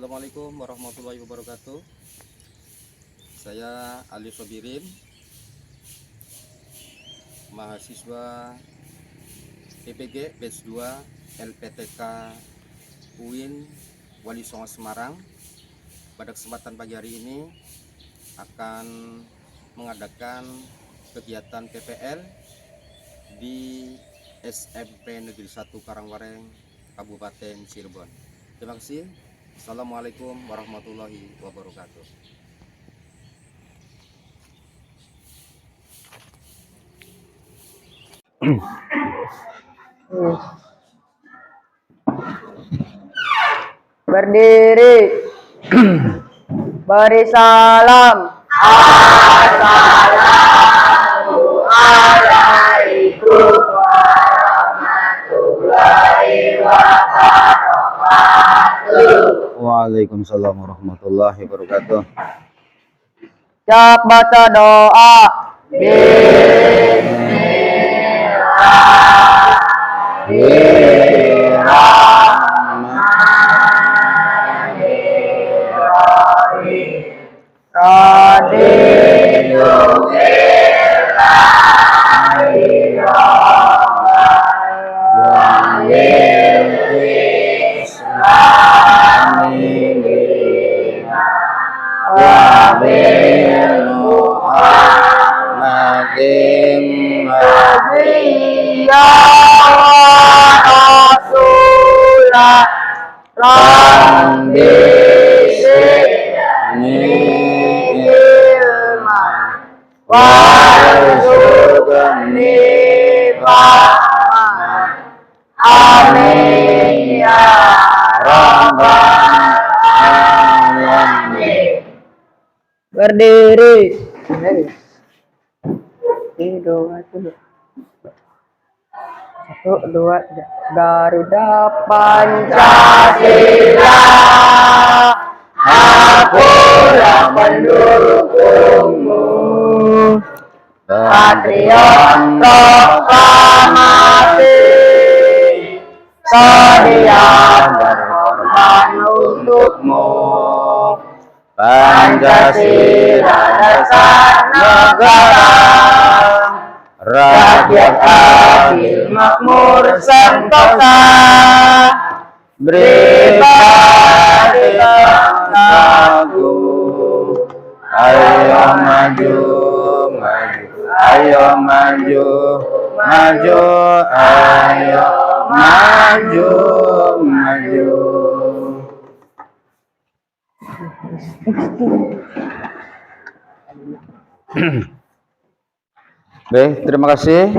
Assalamualaikum warahmatullahi wabarakatuh. Saya Ali Sobirin, mahasiswa PPG Batch 2 LPTK UIN Wali Songo Semarang. Pada kesempatan pagi hari ini akan mengadakan kegiatan PPL di SMP Negeri 1 Karangwareng, Kabupaten Cirebon. Terima kasih. Assalamualaikum warahmatullahi wabarakatuh. Berdiri. Beri salam. Assalamualaikum warahmatullahi wabarakatuh. Waalaikumsalam warahmatullahi wabarakatuh. Siap baca doa. Amin ya rabbal alamin. Berdiri. Ini doa dulu. 1, 2, 3. Garuda Pancasila, akulah pendukungmu. Patriot proklamasi, sedia berkorban untukmu. Pancasila dasar negara, rakyat adil makmur sentosa, pribadi tangguh. Ayo maju, maju, ayo maju, maju, ayo maju, maju. Baik, terima kasih.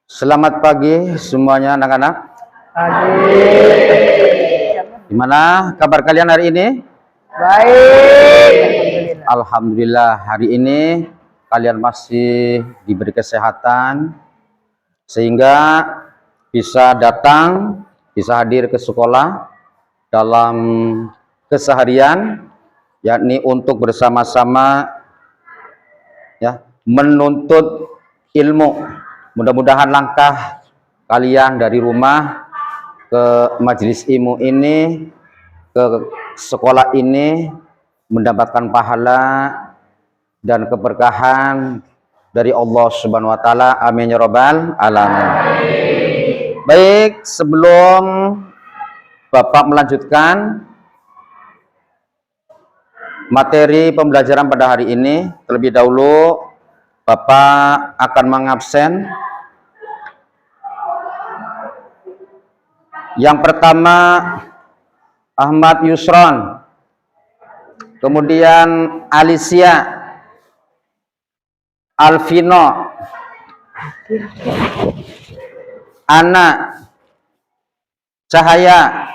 Selamat pagi semuanya anak-anak. Gimana kabar kalian hari ini? Baik. Alhamdulillah, hari ini kalian masih diberi kesehatan sehingga bisa datang, bisa hadir ke sekolah dalam keseharian, yakni untuk bersama-sama ya menuntut ilmu. Mudah-mudahan langkah kalian dari rumah ke majelis ilmu ini, ke sekolah ini mendapatkan pahala dan keberkahan dari Allah Subhanahu wa taala. Amin ya rabbal alamin. Baik, sebelum Bapak melanjutkan materi pembelajaran pada hari ini, terlebih dahulu Bapak akan mengabsen. Yang pertama Ahmad Yusron, kemudian Alicia, Alvino, Ana, Cahaya,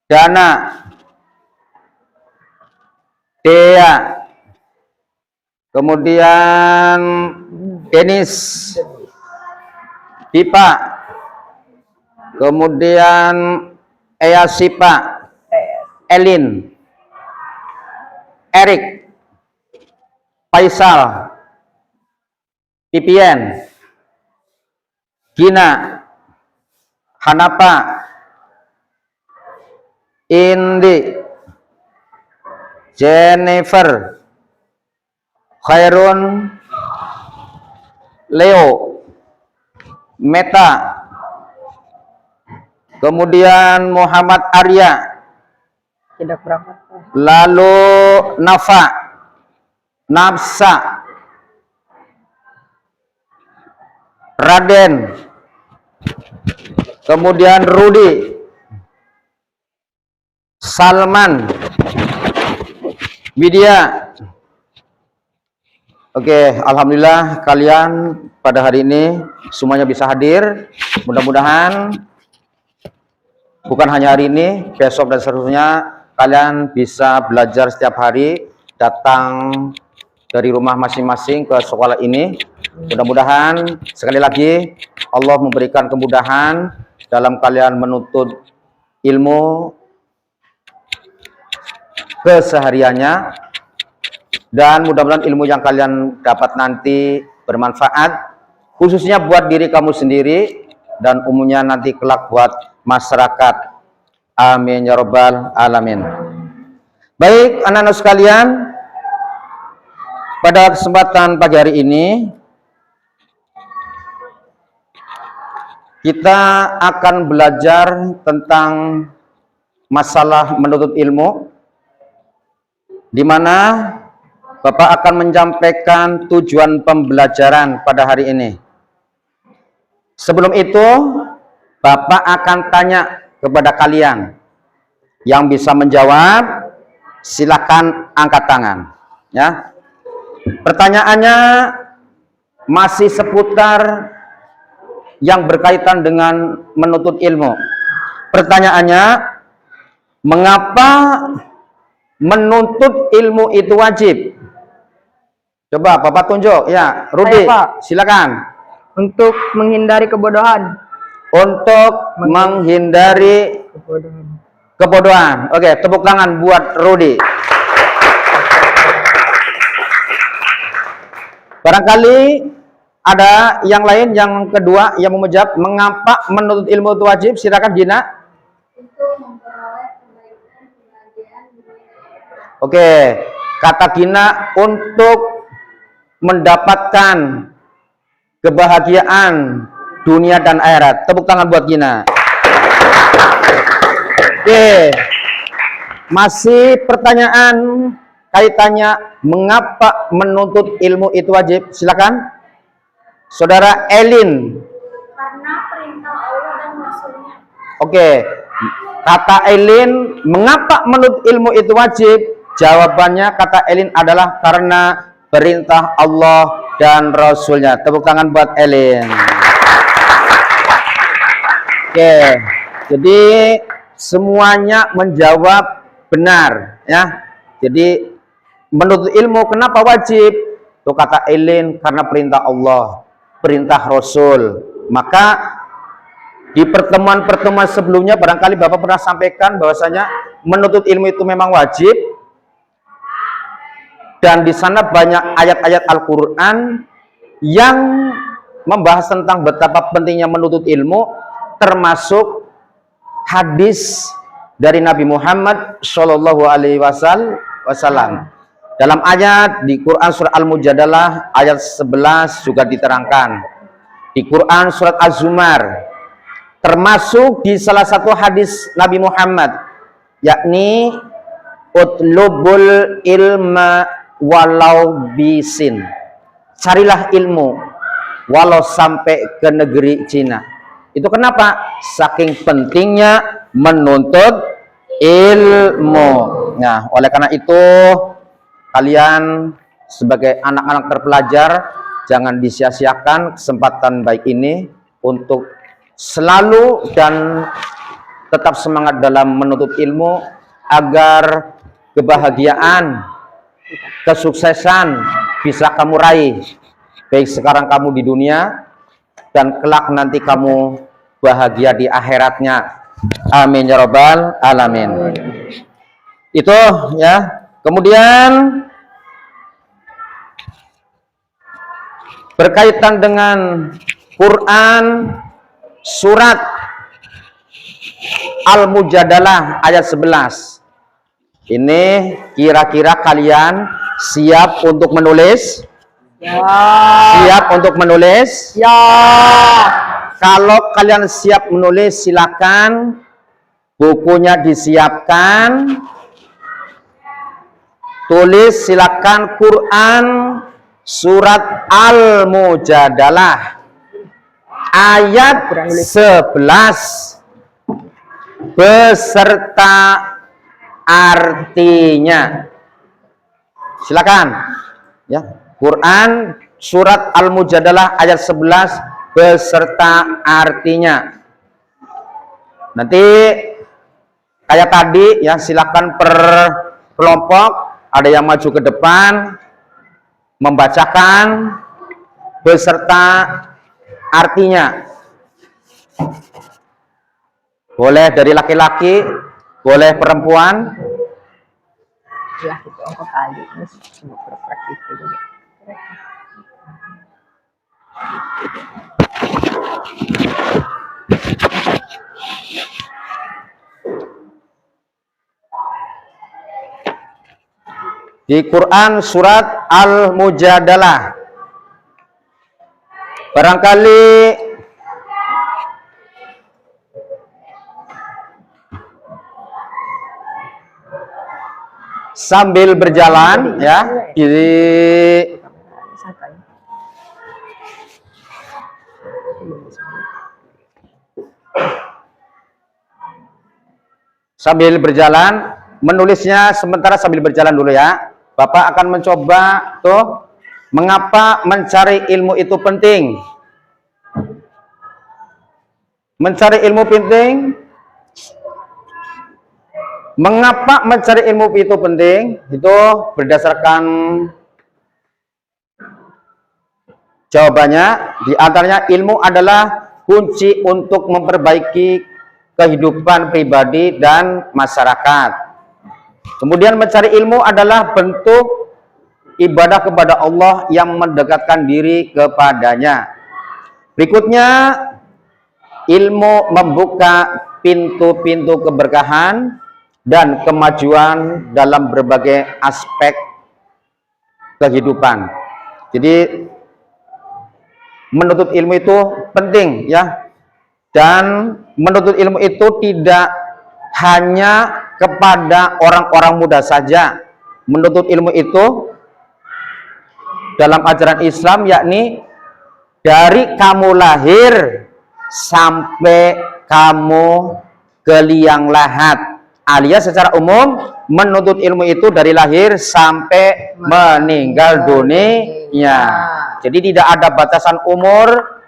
Dana, Dea, kemudian Denis, Pipa, kemudian Eyasipa, Elin, Erik, Faisal, Pipian, Gina, Hanafa, Indi, Jennifer, Khairun, Leo, Meta, kemudian Muhammad Arya, Tidak berangkat. lalu Nafa, Nafsa, Raden, kemudian Rudi, Salman, Widya. Oke, alhamdulillah kalian pada hari ini semuanya bisa hadir. Mudah-mudahan bukan hanya hari ini, besok dan seterusnya kalian bisa belajar setiap hari, datang dari rumah masing-masing ke sekolah ini. Mudah-mudahan sekali lagi Allah memberikan kemudahan dalam kalian menuntut ilmu kesehariannya, dan mudah-mudahan ilmu yang kalian dapat nanti bermanfaat khususnya buat diri kamu sendiri dan umumnya nanti kelak buat masyarakat. Amin ya rabbal alamin. Baik anak-anak sekalian, pada kesempatan pagi hari ini kita akan belajar tentang masalah menuntut ilmu, di mana Bapak akan menyampaikan tujuan pembelajaran pada hari ini. Sebelum itu, Bapak akan tanya kepada kalian. Yang bisa menjawab, silakan angkat tangan. Ya. Pertanyaannya masih seputar yang berkaitan dengan menuntut ilmu. Pertanyaannya, mengapa menuntut ilmu itu wajib? Coba Bapak tunjuk. Ya, Rudi, silakan. Untuk menghindari kebodohan. Untuk menghindari kebodohan. Oke, tepuk tangan buat Rudi. Barangkali ada yang lain, yang kedua yang mau menjawab mengapa menuntut ilmu itu wajib. Silakan Gina. Oke, kata Gina untuk mendapatkan kebahagiaan dunia dan akhirat. Tepuk tangan buat Gina. Oke, masih pertanyaan kaitannya mengapa menuntut ilmu itu wajib? Silakan, Saudara Elin. Karena perintah Allah dan Rasulnya. Oke, kata Elin, mengapa menuntut ilmu itu wajib? Jawabannya kata Elin adalah karena perintah Allah dan Rasulnya. Tepuk tangan buat Elin. Oke, jadi semuanya menjawab benar, ya. Jadi menuntut ilmu kenapa wajib? Tuh kata Elin, karena perintah Allah, perintah Rasul. Maka di pertemuan-pertemuan sebelumnya barangkali Bapak pernah sampaikan bahwasanya menuntut ilmu itu memang wajib. Dan di sana banyak ayat-ayat Al-Quran yang membahas tentang betapa pentingnya menuntut ilmu, termasuk hadis dari Nabi Muhammad Shallallahu Alaihi Wasallam. Dalam ayat di Quran surat Al-Mujadalah ayat 11 juga diterangkan. Di Quran surat Az-Zumar, termasuk di salah satu hadis Nabi Muhammad, yakni utlubul ilma walau bisin, carilah ilmu walau sampai ke negeri Cina. Itu kenapa? Saking pentingnya menuntut ilmu. Nah, oleh karena itu kalian sebagai anak-anak terpelajar jangan disia-siakan kesempatan baik ini untuk selalu dan tetap semangat dalam menuntut ilmu agar kebahagiaan, kesuksesan bisa kamu raih, baik sekarang kamu di dunia dan kelak nanti kamu bahagia di akhiratnya. Amin ya rabbal alamin. Itu ya. Kemudian berkaitan dengan Quran surat Al-Mujadalah ayat 11. Ini kira-kira kalian siap untuk menulis? Ya. Siap untuk menulis? Ya. Kalau kalian siap menulis, silakan bukunya disiapkan. Tulis silakan Quran surat Al-Mujadalah ayat 11 beserta artinya. Silakan ya. Quran surat Al-Mujadalah ayat 11 beserta artinya. Nanti kayak tadi ya, silakan per kelompok, ada yang maju ke depan membacakan beserta artinya. Boleh dari laki-laki, boleh perempuan. Ya, itu angka kali. Untuk berpraktik juga. Di Quran surat Al-Mujadalah. Barangkali sambil berjalan ya, sambil berjalan menulisnya, sementara sambil berjalan dulu ya. Bapak akan mencoba tuh, mengapa mencari ilmu itu penting? Mencari ilmu penting. Mengapa mencari ilmu itu penting? Itu berdasarkan jawabannya. Di antaranya, ilmu adalah kunci untuk memperbaiki kehidupan pribadi dan masyarakat. Kemudian mencari ilmu adalah bentuk ibadah kepada Allah yang mendekatkan diri kepadanya. Berikutnya, ilmu membuka pintu-pintu keberkahan dan kemajuan dalam berbagai aspek kehidupan. Jadi menuntut ilmu itu penting ya. Dan menuntut ilmu itu tidak hanya kepada orang-orang muda saja. Menuntut ilmu itu dalam ajaran Islam yakni dari kamu lahir sampai kamu ke liang lahat, alias secara umum menuntut ilmu itu dari lahir sampai meninggal dunia. Jadi tidak ada batasan umur,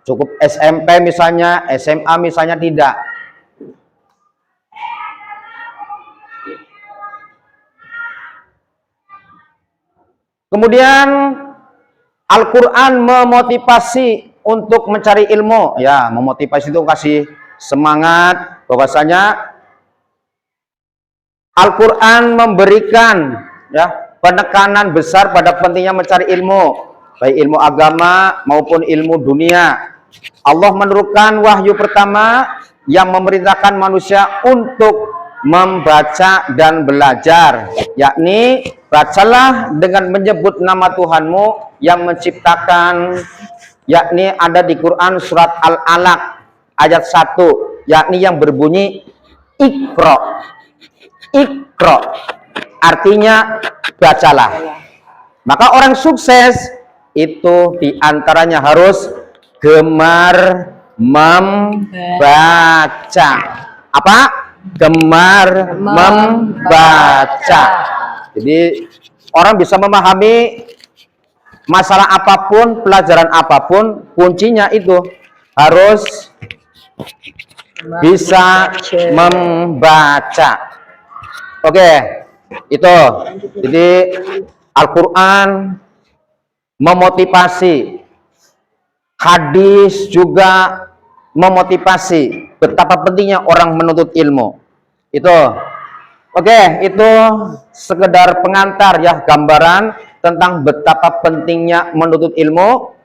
cukup SMP misalnya, SMA misalnya, tidak. Kemudian Al-Quran memotivasi untuk mencari ilmu. Ya, memotivasi itu kasih semangat bahwasanya Al-Quran memberikan ya penekanan besar pada pentingnya mencari ilmu, baik ilmu agama maupun ilmu dunia. Allah menurunkan wahyu pertama yang memerintahkan manusia untuk membaca dan belajar, yakni bacalah dengan menyebut nama Tuhanmu yang menciptakan, yakni ada di Quran surat Al-Alaq ayat 1, yakni yang berbunyi Iqra. Iqra artinya bacalah. Maka orang sukses itu diantaranya harus gemar membaca. Apa? Gemar membaca. Jadi orang bisa memahami masalah apapun, pelajaran apapun, kuncinya itu harus bisa membaca. Oke, itu. Jadi Al-Quran memotivasi, hadis juga memotivasi betapa pentingnya orang menuntut ilmu. Itu. Oke, itu sekedar pengantar ya, gambaran tentang betapa pentingnya menuntut ilmu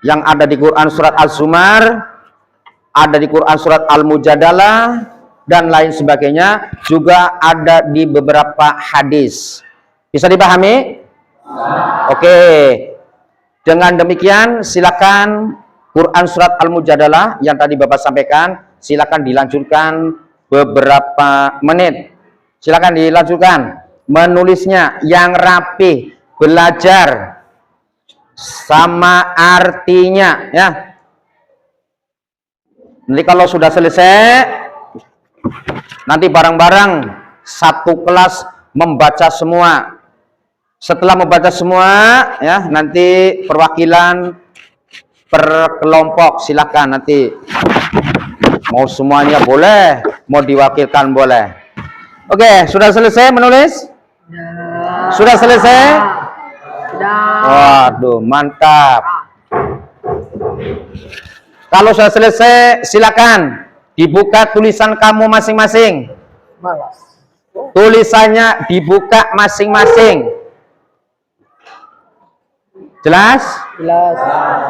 yang ada di Quran surat Az-Zumar ada di Quran surat Al-Mujadalah dan lain sebagainya, juga ada di beberapa hadis. Bisa dipahami? Oke. Dengan demikian silakan Quran surat Al-Mujadalah yang tadi Bapak sampaikan, silakan dilanjutkan beberapa menit. Silakan dilanjutkan menulisnya yang rapi, belajar sama artinya ya. Nanti kalau sudah selesai, nanti bareng-bareng satu kelas membaca semua. Setelah membaca semua ya, nanti perwakilan per kelompok silakan, nanti mau semuanya boleh, mau diwakilkan boleh. Oke, sudah selesai menulis? Sudah selesai? Waduh, mantap. Kalau sudah selesai, silakan dibuka tulisan kamu masing-masing. Tulisannya dibuka masing-masing. Jelas? Jelas.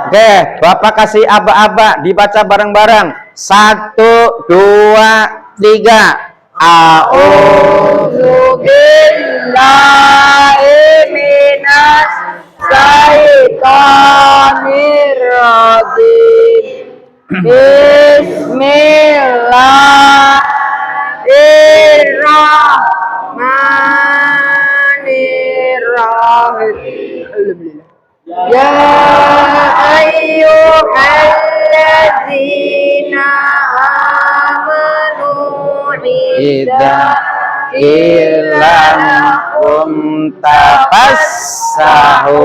Oke, Bapak kasih aba-aba, dibaca bareng-bareng. 1, 2, 3. A'udzu billahi minas syaitonir rajim. Bismillahirrahmanirrahim. Ya ayyuhalladzina amanu Idza ilakum tafassahu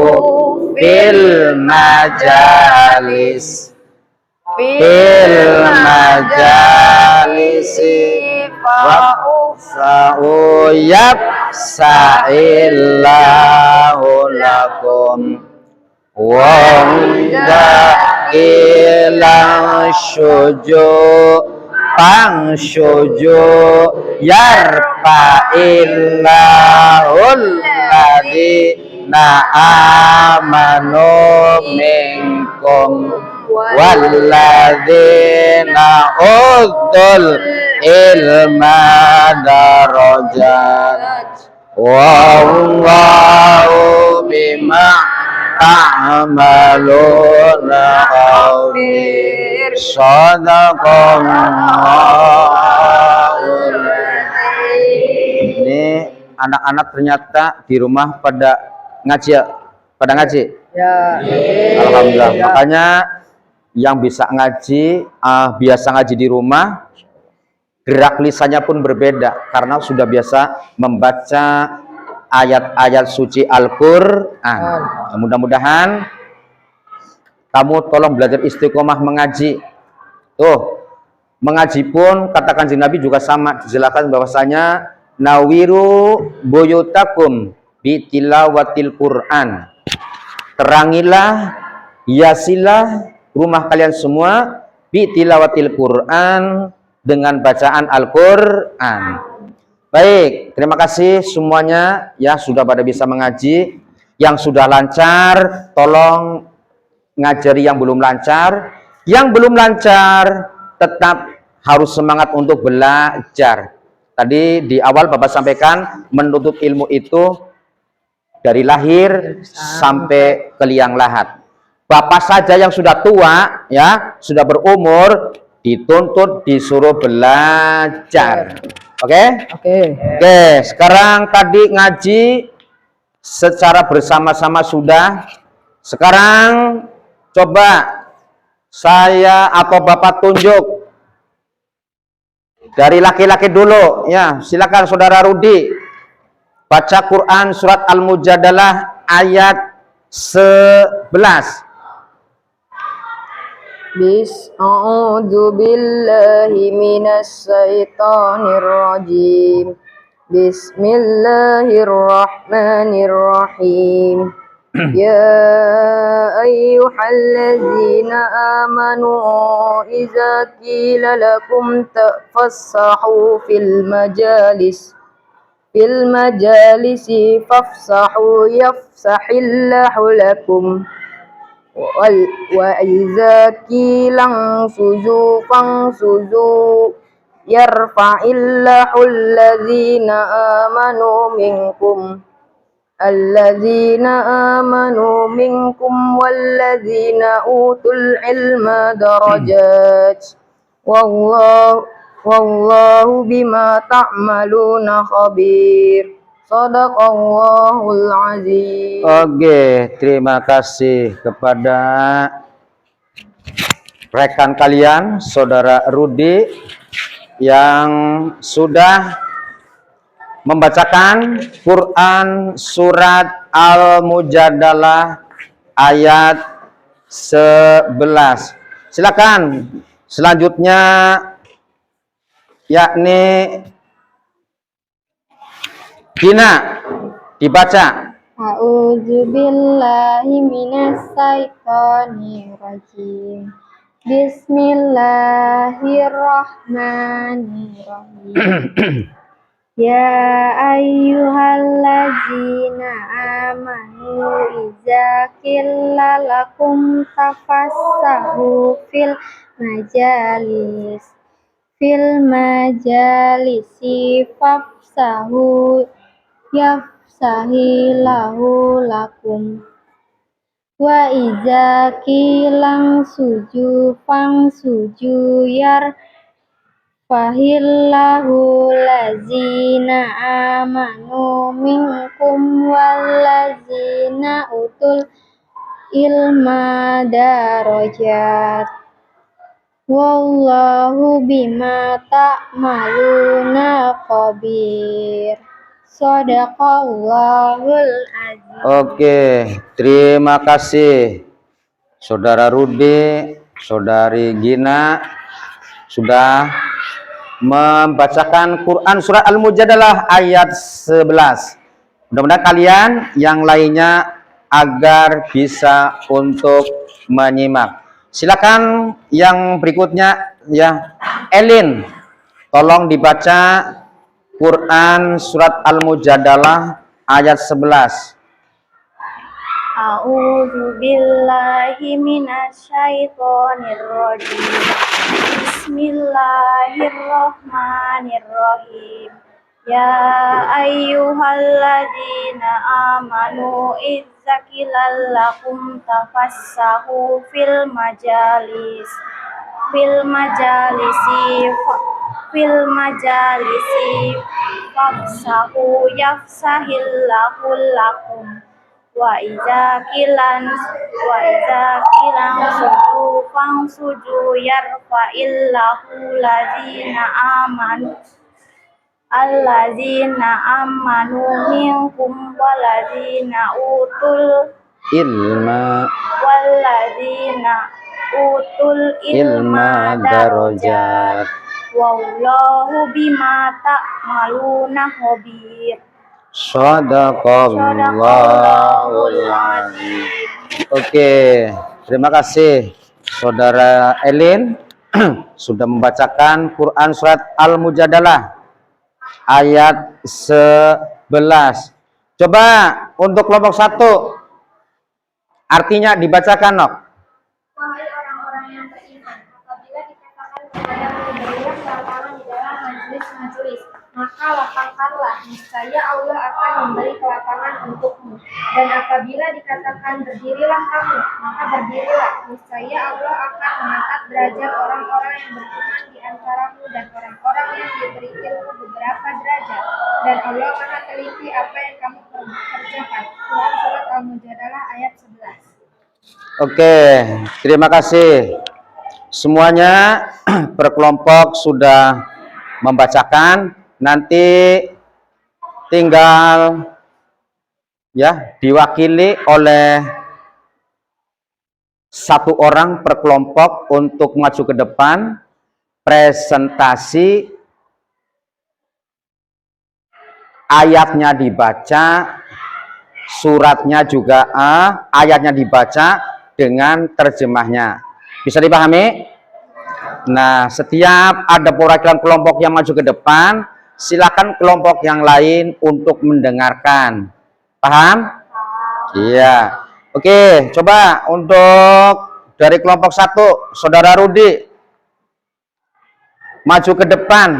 fil majalis waqsa'u yafsa'illahu lakum Wanda ilang syuju pang syuju yarpa illahul ladina amanu minkum walladina uddul ilma darajat wallahu bima ta'maluna khabir. Shadaqallahul. Ini anak-anak ternyata di rumah pada ngaji ya? Pada ngaji? Ya. Alhamdulillah. Makanya yang bisa ngaji, biasa ngaji di rumah, gerak lisannya pun berbeda karena sudah biasa membaca ayat-ayat suci Al-Quran. Mudah-mudahan kamu tolong belajar istiqomah mengaji. Tuh, mengaji pun kata Kanjeng Nabi juga sama, dijelaskan bahwasanya nawiru buyutakum bitilawatil Quran. Terangilah, hiasilah rumah kalian semua bitilawatil Quran, dengan bacaan Al-Quran. Baik, terima kasih semuanya ya sudah pada bisa mengaji. Yang sudah lancar, tolong ngajari yang belum lancar. Yang belum lancar, tetap harus semangat untuk belajar. Tadi di awal Bapak sampaikan, menuntut ilmu itu dari lahir sampai ke liang lahat. Bapak saja yang sudah tua, ya sudah berumur, dituntut disuruh belajar. Oke? Oke, sekarang tadi ngaji secara bersama-sama sudah. Sekarang coba saya atau Bapak tunjuk dari laki-laki dulu ya. Silakan Saudara Rudi baca Quran surat Al-Mujadalah ayat 11. A'udzu billahi minas syaitonir rajim. Bismillahirrahmanirrahim. Ya ayyuhalladzina amanu idza qila lakum tafassahu fil majalisi fafsahu yafsahillahu lakum وإذا قيل انشزوا فانشزوا يرفع الله الذين آمنوا منكم والذين أوتوا العلم درجات والله بما تعملون خبير. Shadaqallahul azim. Oke, terima kasih kepada rekan kalian, saudara Rudi, yang sudah membacakan Quran surat Al-Mujadalah ayat 11. Silakan selanjutnya, yakni Gina, dibaca. A'udzubillahi minasyaitonir rajim. Bismillahirrahmanirrahim. Ya ayyuhallazina amanu idza qila lakum tafassahu fil majalisi fafsahu yafsahillahu lakum wa idza qila suju fangsuju yarfahillahu lazina amanu minkum wallazina utul ilma darajat wallahu bima ta'maluna khabir. Shadaqallahul azim. Oke, terima kasih saudara Rudi, saudari Gina sudah membacakan Quran surat Al-Mujadalah ayat 11. Mudah-mudahan kalian yang lainnya agar bisa untuk menyimak. Silakan yang berikutnya ya, Elin, tolong dibaca Quran surat Al-Mujadalah ayat 11. A'udzubillahi minasyaitonir rajim. Bismillahirrahmanirrahim. Ya ayyuhalladzina amanu idza qila lakum tafassahu fil majalisi fafsahu yafsahillahu lakum wa idza qilan suju fangsuju yarfa'illahu allazina amanu minkum wallazina utul ilma darajat wallahu bima ta'maluna khabir. Shadaqallahul azim. Oke, terima kasih saudara Elin sudah membacakan Quran surat Al-Mujadalah ayat 11. Coba untuk kelompok 1 artinya dibacakan, Nok. Wahai orang-orang yang beriman, apabila dikatakan kepadamu berilah kelapangan di dalam majelis-majelis, maka lapangkanlah, niscaya Allah akan memberi kelapangan untukmu. Dan apabila dikatakan berdirilah kamu, maka berdirilah, niscaya Allah akan mengangkat derajat orang-orang yang beriman di antaramu dan orang-orang yang diberi ilmu beberapa derajat. Dan Allah Maha teliti apa yang kamu kerjakan. Quran surat Al-Mujadalah ayat 11. Oke, terima kasih semuanya. Berkelompok sudah membacakan, nanti tinggal ya diwakili oleh satu orang per kelompok untuk maju ke depan, presentasi, ayatnya dibaca, suratnya juga ayatnya dibaca dengan terjemahnya. Bisa dipahami? Nah, setiap ada perwakilan kelompok yang maju ke depan, silakan kelompok yang lain untuk mendengarkan. Paham? Iya. Oke, coba untuk dari kelompok 1, Saudara Rudi maju ke depan.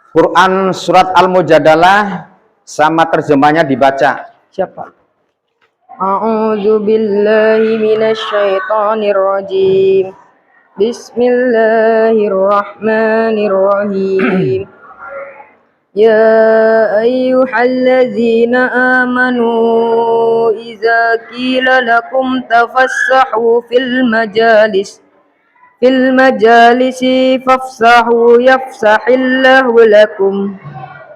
Quran surat Al-Mujadalah sama terjemahnya dibaca. Siapa? A'udzu billahi minasy syaithanir rajim. Bismillahirrahmanirrahim. Ya ayyuhalladzina amanu idza qila lakum tafassahu fil majalisi fafsahu yafsahillahu lakum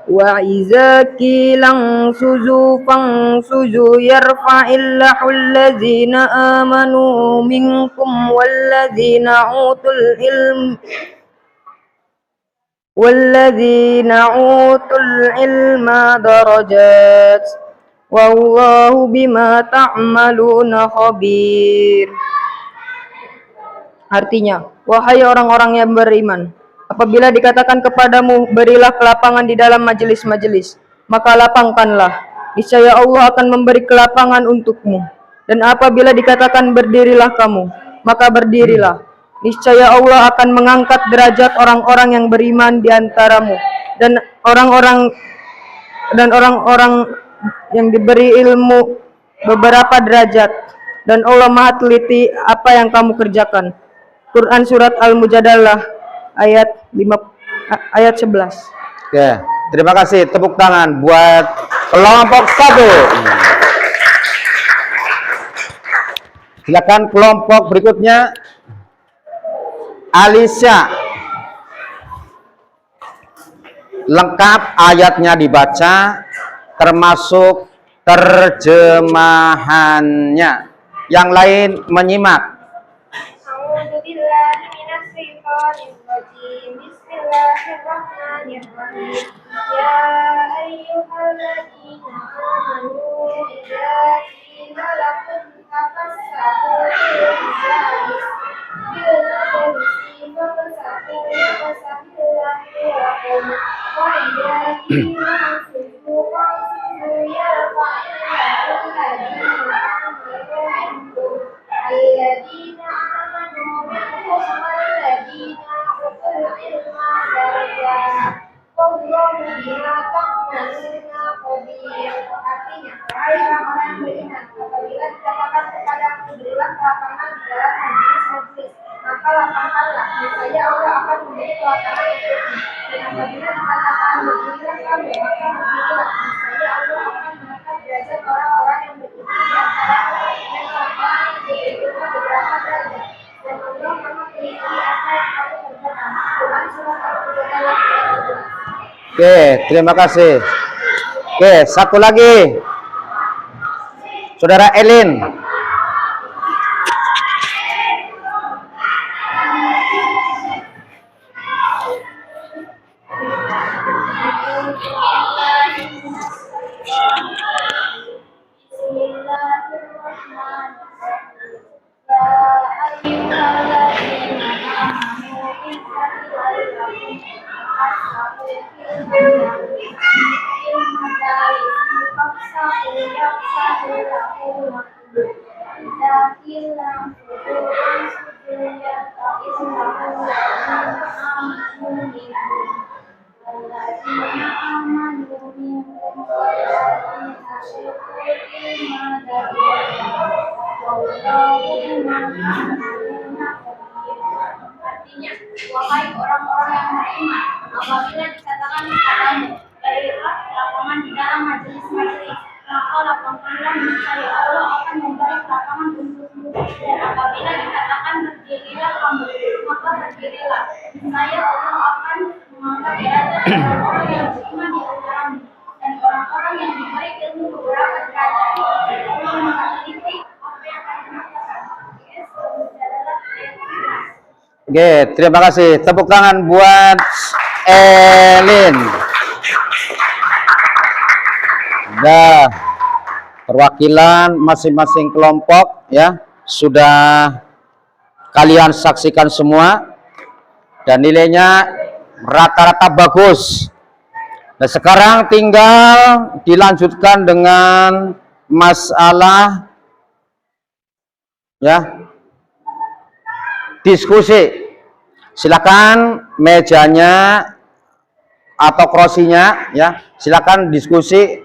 wa idza qila ansuzu fansuzu yarfa'illahu alladzina amanu minkum walladzina utul ilma darajat wallahu bima ta'maluna khabir. Artinya, wahai orang-orang yang beriman, apabila dikatakan kepadamu, berilah kelapangan di dalam majelis-majelis, maka lapangkanlah. Niscaya Allah akan memberi kelapangan untukmu. Dan apabila dikatakan berdirilah kamu, maka berdirilah. Niscaya Allah akan mengangkat derajat orang-orang yang beriman di antaramu dan orang-orang yang diberi ilmu beberapa derajat. Dan Allah Maha teliti apa yang kamu kerjakan. Quran surat Al-Mujadalah ayat 11. Oke, terima kasih. Tepuk tangan buat kelompok 1. Silakan kelompok berikutnya. Alicia. Lengkap ayatnya dibaca termasuk terjemahannya. Yang lain menyimak. A'udzubillahi minasyaitonirrajim. Bismillahirrahmanirrahim. Ya ayyuhalladzina amanu idza qila lakum tafassahu fil majalisi fafsahu yafsahillahu lakum wa idza qila ansuzu fansuzu yarfa'illahu alladzina amanu minkum alladzina amanu minkum walladzina utul ilma darajat wallahu bima ta'maluna khabir. Artinya, wahai orang-orang yang beriman, apabila dikatakan kepadamu berilah kelapangan di dalam majelis-majelis, maka lapangkanlah. Niscaya Allah akan memberi kelapangan untukmu. Dan apabila dikatakan berdirilah kamu, maka berdirilah. Niscaya Allah akan mengangkat derajat orang-orang yang beriman di antaramu dan orang-orang yang diberi ilmu beberapa derajat. Dan Allah Maha teliti apa yang kamu kerjakan. Quran surat Al-Mujadalah ayat 11. Oke, terima kasih. Oke, satu lagi. Saudara Elin. Artinya, wahai orang-orang yang beriman, apabila dikatakan kepadamu, berilah kelapangan di dalam majelis-majelis, maka lapangkanlah, niscaya Allah akan memberi kelapangan untukmu. Dan apabila dikatakan berdirilah kamu, maka berdirilah. Niscaya Allah akan mengangkat derajat orang-orang yang beriman di antaramu dan orang-orang yang diberi ilmu beberapa derajat. Allah meneliti apa yang kamu kerjakan. Yes, adalah ayat 11. Oke, terima kasih. Tepuk tangan buat Elin. Dah, perwakilan masing-masing kelompok ya sudah kalian saksikan semua dan nilainya rata-rata bagus. Nah, sekarang tinggal dilanjutkan dengan masalah ya diskusi. Silakan mejanya atau kursinya ya, silakan diskusi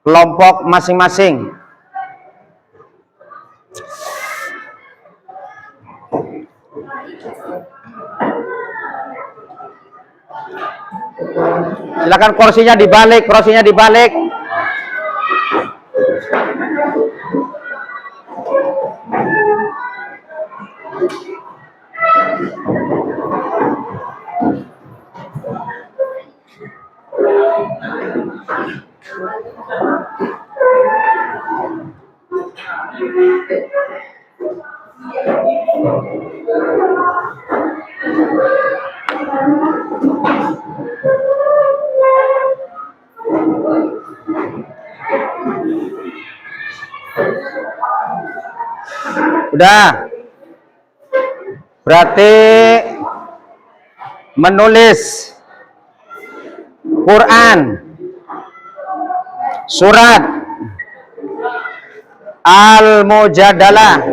kelompok masing-masing. Silakan kursinya dibalik. Udah. Berarti menulis Quran surat Al-Mujadalah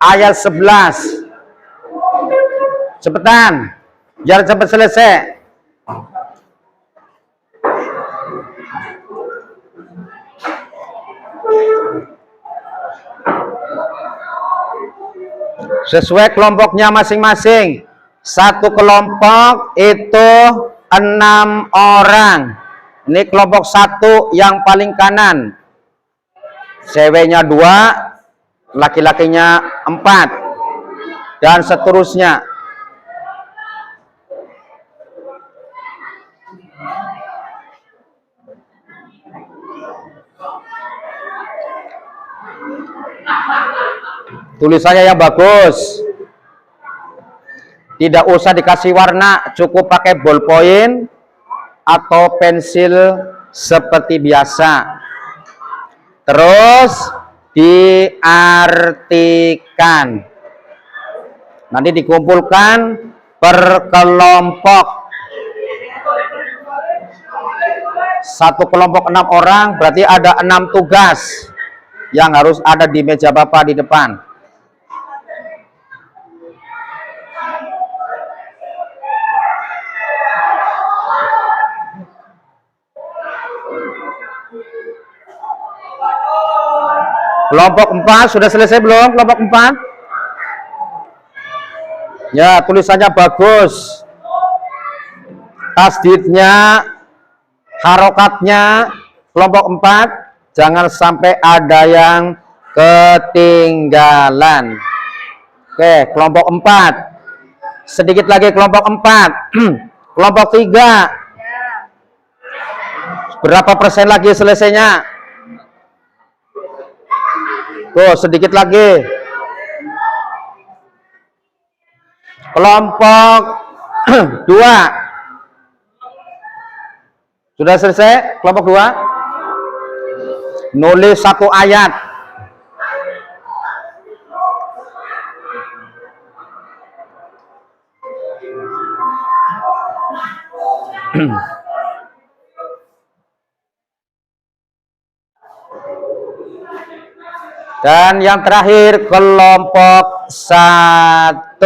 ayat 11. Cepetan, jangan cepat selesai. Sesuai kelompoknya masing-masing. Satu kelompok itu 6 orang. Ini kelompok 1 yang paling kanan. Ceweknya 2, laki-lakinya 4, dan seterusnya. Tulisannya yang bagus, tidak usah dikasih warna, cukup pakai ballpoint atau pensil seperti biasa. Terus diartikan, nanti dikumpulkan per kelompok. Satu kelompok 6 orang, berarti ada 6 tugas yang harus ada di meja Bapak di depan. Kelompok 4 sudah selesai belum? Kelompok 4? Ya, tulisannya bagus. Tasdidnya, harokatnya, kelompok 4 jangan sampai ada yang ketinggalan. Oke, kelompok 4. Sedikit lagi kelompok 4. Kelompok 3. Berapa persen lagi selesainya? Tuh, sedikit lagi. Kelompok 2. Sudah selesai kelompok 2? Nulis 1 ayat. Dan yang terakhir kelompok 1.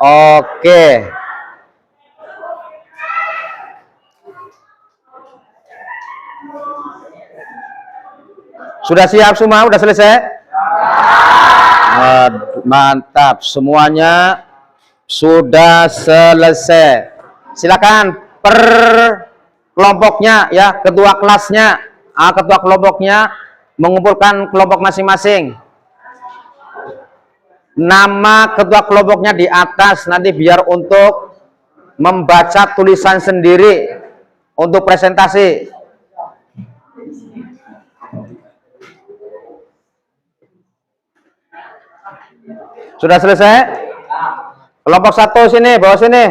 Oke. Sudah siap semua? Sudah selesai? Mantap, semuanya sudah selesai. Silakan per kelompoknya ya, ketua kelasnya, ketua kelompoknya mengumpulkan kelompok masing-masing. Nama ketua kelompoknya di atas nanti biar untuk membaca tulisan sendiri untuk presentasi. Sudah selesai? Kelompok 1 sini, bawah sini.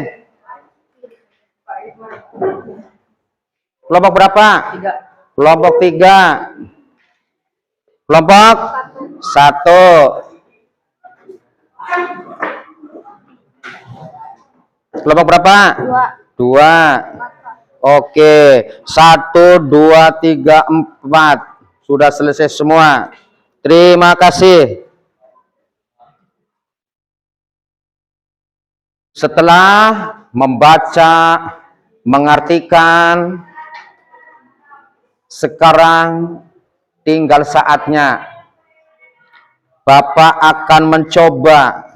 Kelompok berapa? 3. Kelompok 3. Kelompok 1. Kelompok berapa? Dua. Oke, 1, 2, 3, 4. Sudah selesai semua. Terima kasih. Setelah membaca, mengartikan, sekarang tinggal saatnya Bapak akan mencoba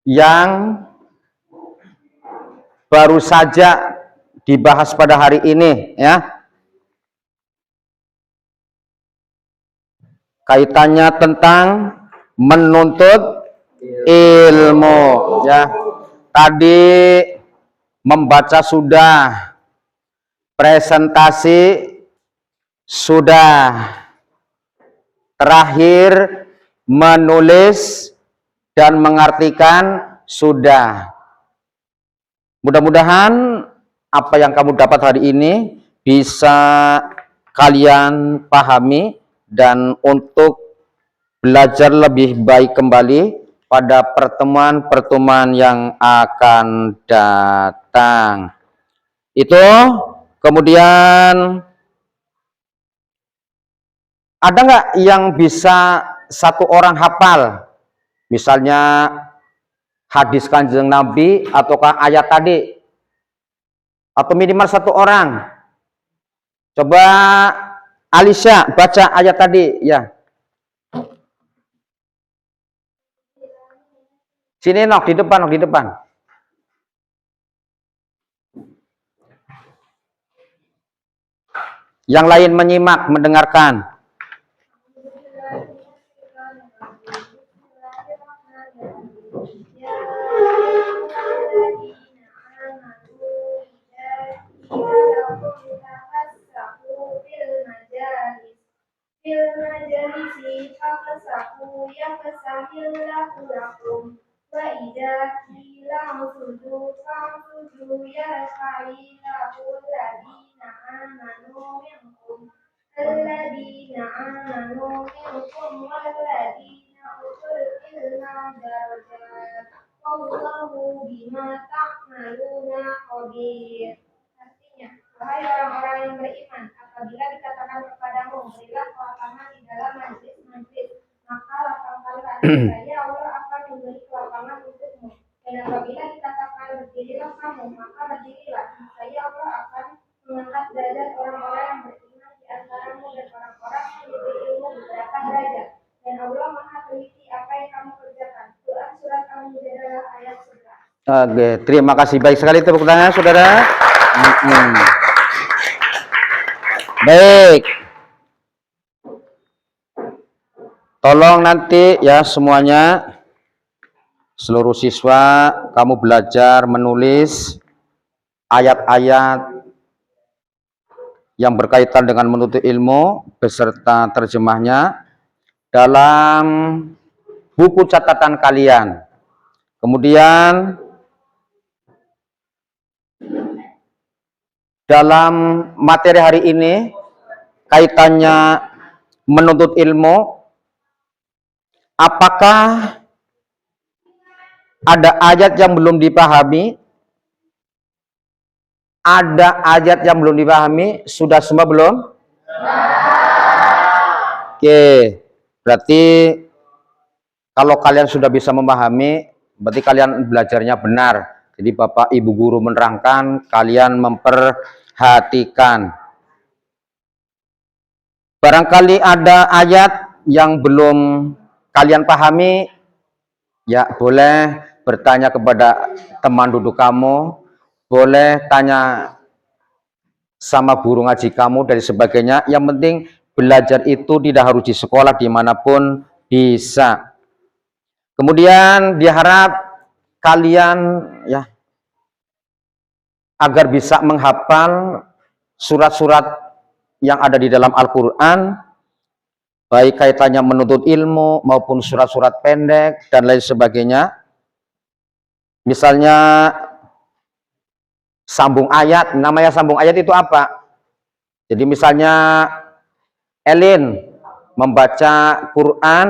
yang baru saja dibahas pada hari ini, ya. Kaitannya tentang menuntut ilmu, ya. Tadi membaca sudah, presentasi sudah, terakhir menulis dan mengartikan sudah. Mudah-mudahan apa yang kamu dapat hari ini bisa kalian pahami, dan untuk belajar lebih baik kembali pada pertemuan-pertemuan yang akan datang. Itu kemudian ada nggak yang bisa satu orang hafal? Misalnya hadis Kanjeng Nabi ataukah ayat tadi? Atau minimal satu orang. Coba Alicia baca ayat tadi, ya. Sini Nok, di depan, Nok, di depan. Yang lain menyimak, mendengarkan. Artinya, wahai orang-orang yang beriman, apabila dikatakan kepadamu, berilah kelapangan di dalam majlis-majlis, maka lapangkanlah, niscaya Allah akan memberi kelapangan untukmu. Dan apabila dikatakan berdirilah kamu, maka berdirilah, niscaya Allah akan mengangkat derajat orang-orang yang beriman di antaramu dan orang-orang yang diberi ilmu beberapa derajat. Dan Allah Maha teliti apa yang kamu kerjakan. Quran surat Al-Mujadalah ayat 11. Oke, terima kasih. Baik sekali tepuk tangan, saudara. Baik. Tolong nanti ya semuanya, seluruh siswa, kamu belajar menulis ayat-ayat yang berkaitan dengan menuntut ilmu beserta terjemahnya dalam buku catatan kalian. Kemudian dalam materi hari ini kaitannya menuntut ilmu, apakah ada ayat yang belum dipahami? Ada ayat yang belum dipahami? Sudah semua belum? Oke, berarti kalau kalian sudah bisa memahami, berarti kalian belajarnya benar. Jadi Bapak Ibu Guru menerangkan, kalian memperhatikan. Barangkali ada ayat yang belum kalian pahami, ya boleh bertanya kepada teman duduk kamu, boleh tanya sama guru ngaji kamu dan sebagainya. Yang penting belajar itu tidak harus di sekolah, dimanapun bisa. Kemudian diharap kalian ya agar bisa menghafal surat-surat yang ada di dalam Al-Quran, baik kaitannya menuntut ilmu maupun surat-surat pendek dan lain sebagainya. Misalnya sambung ayat, namanya sambung ayat itu apa? Jadi misalnya Elin membaca Quran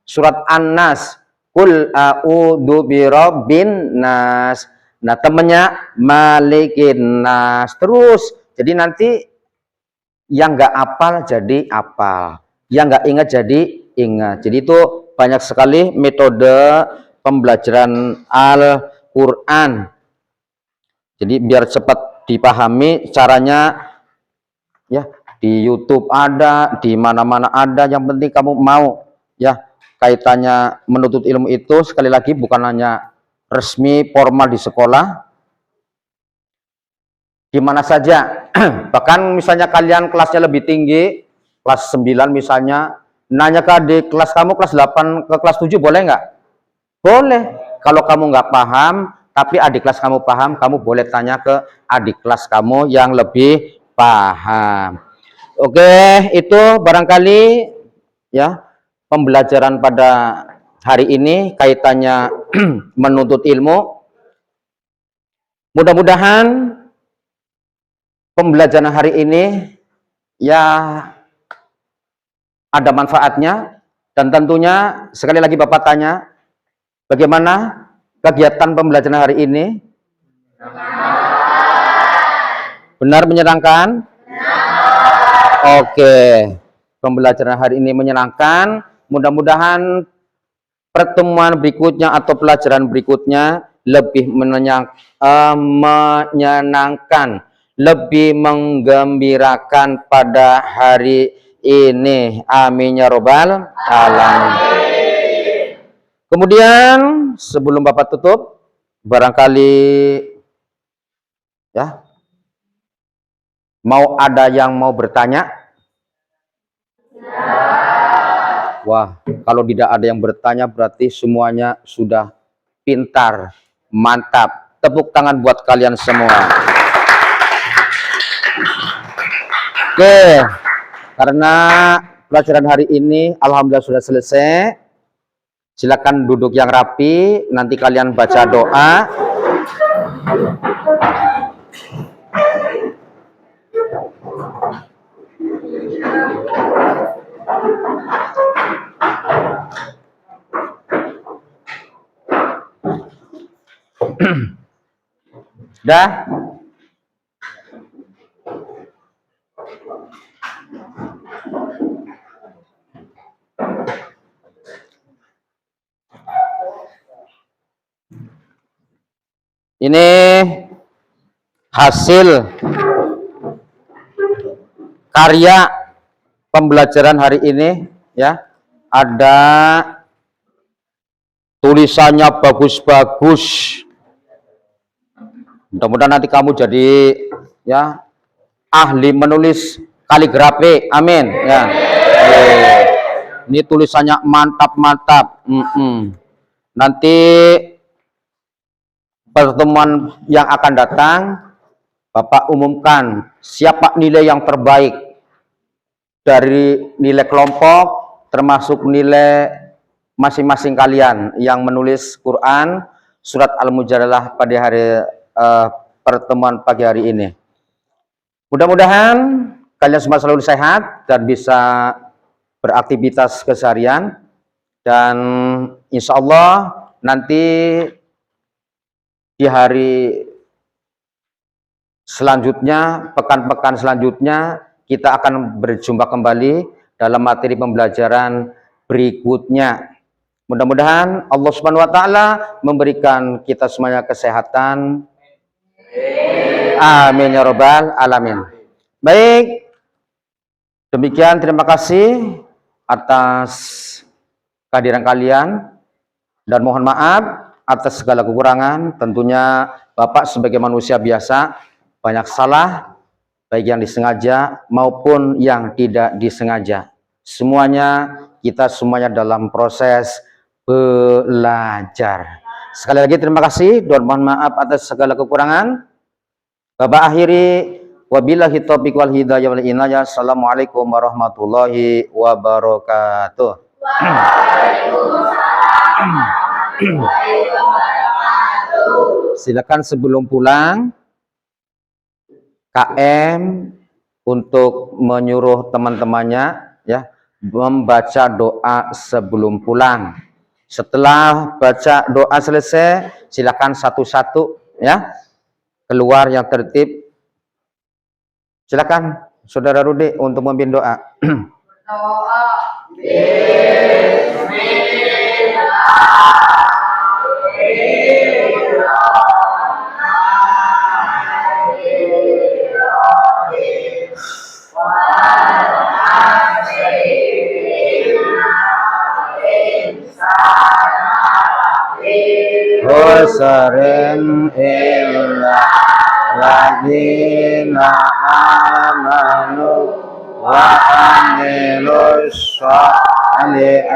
surat An-Nas, Qul a'udzu birabbin nas. Nah, temennya malikin nas. Terus, jadi nanti yang nggak apal jadi apal, yang nggak ingat jadi ingat. Jadi itu banyak sekali metode pembelajaran Al-Quran. Jadi biar cepat dipahami caranya, ya di YouTube ada, di mana-mana ada. Yang penting kamu mau, ya kaitannya menuntut ilmu itu sekali lagi bukan hanya resmi formal di sekolah, di mana saja. Bahkan misalnya kalian kelasnya lebih tinggi, kelas 9 misalnya, nanya ke adik kelas kamu kelas 8 ke kelas 7 boleh nggak? Boleh. Kalau kamu nggak paham, tapi adik kelas kamu paham, kamu boleh tanya ke adik kelas kamu yang lebih paham. Oke, itu barangkali ya pembelajaran pada hari ini kaitannya menuntut ilmu. Mudah-mudahan pembelajaran hari ini ya ada manfaatnya, dan tentunya sekali lagi Bapak tanya, bagaimana kegiatan pembelajaran hari ini? Benar menyenangkan? Oke, pembelajaran hari ini menyenangkan. Mudah-mudahan pertemuan berikutnya atau pelajaran berikutnya lebih menyenangkan, lebih menggembirakan pada hari ini. Amin ya robbal alamin. Kemudian sebelum Bapak tutup, barangkali ya ada yang mau bertanya? Wah, kalau tidak ada yang bertanya berarti semuanya sudah pintar, mantap. Tepuk tangan buat kalian semua. Oke, karena pelajaran hari ini alhamdulillah sudah selesai. Silakan duduk yang rapi, nanti kalian baca doa. Dah? Ini hasil karya pembelajaran hari ini ya. Ada tulisannya bagus-bagus. Mudah-mudahan nanti kamu jadi ya ahli menulis kaligrafi. Amin ya. Ini tulisannya mantap-mantap. Nanti pertemuan yang akan datang Bapak umumkan siapa nilai yang terbaik dari nilai kelompok, termasuk nilai masing-masing kalian yang menulis Quran surat Al-Mujadalah pada hari pertemuan pagi hari ini. Mudah-mudahan kalian semua selalu sehat dan bisa beraktivitas keseharian, dan insya Allah nanti di hari selanjutnya, pekan-pekan selanjutnya, kita akan berjumpa kembali dalam materi pembelajaran berikutnya. Mudah-mudahan Allah Subhanahu wa taala memberikan kita semuanya kesehatan. Amin ya robbal alamin. Baik, demikian, terima kasih atas kehadiran kalian dan mohon maaf atas segala kekurangan. Tentunya Bapak sebagai manusia biasa banyak salah, baik yang disengaja maupun yang tidak disengaja. Kita semuanya dalam proses belajar. Sekali lagi terima kasih dan mohon maaf atas segala kekurangan. Bapak akhiri, wabillahi taufiq wal hidayah wal inayah. Assalamualaikum warahmatullahi wabarakatuh. Silakan sebelum pulang KM untuk menyuruh teman-temannya ya membaca doa sebelum pulang. Setelah baca doa selesai, silakan satu-satu ya keluar yang tertib. Silakan Saudara Rudi untuk memimpin doa. Wasarim illa ladina amanu wa amilus sholihati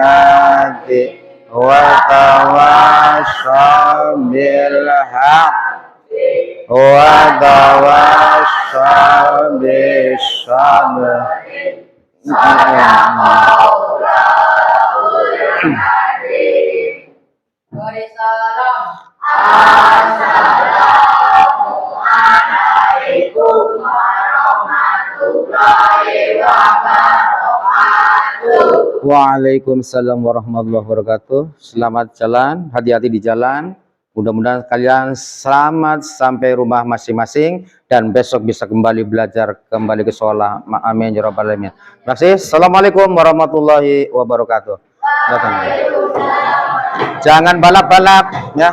wa tawassaw bil haqqi wa tawassaw bis sabr. Waalaikumsalam warahmatullahi wabarakatuh. Selamat jalan, hati-hati di jalan. Mudah-mudahan kalian selamat sampai rumah masing-masing dan besok bisa kembali belajar kembali ke sekolah. Amin ya rabbal alamin. Terima kasih. Assalamualaikum warahmatullahi wabarakatuh. Jangan balap-balap ya.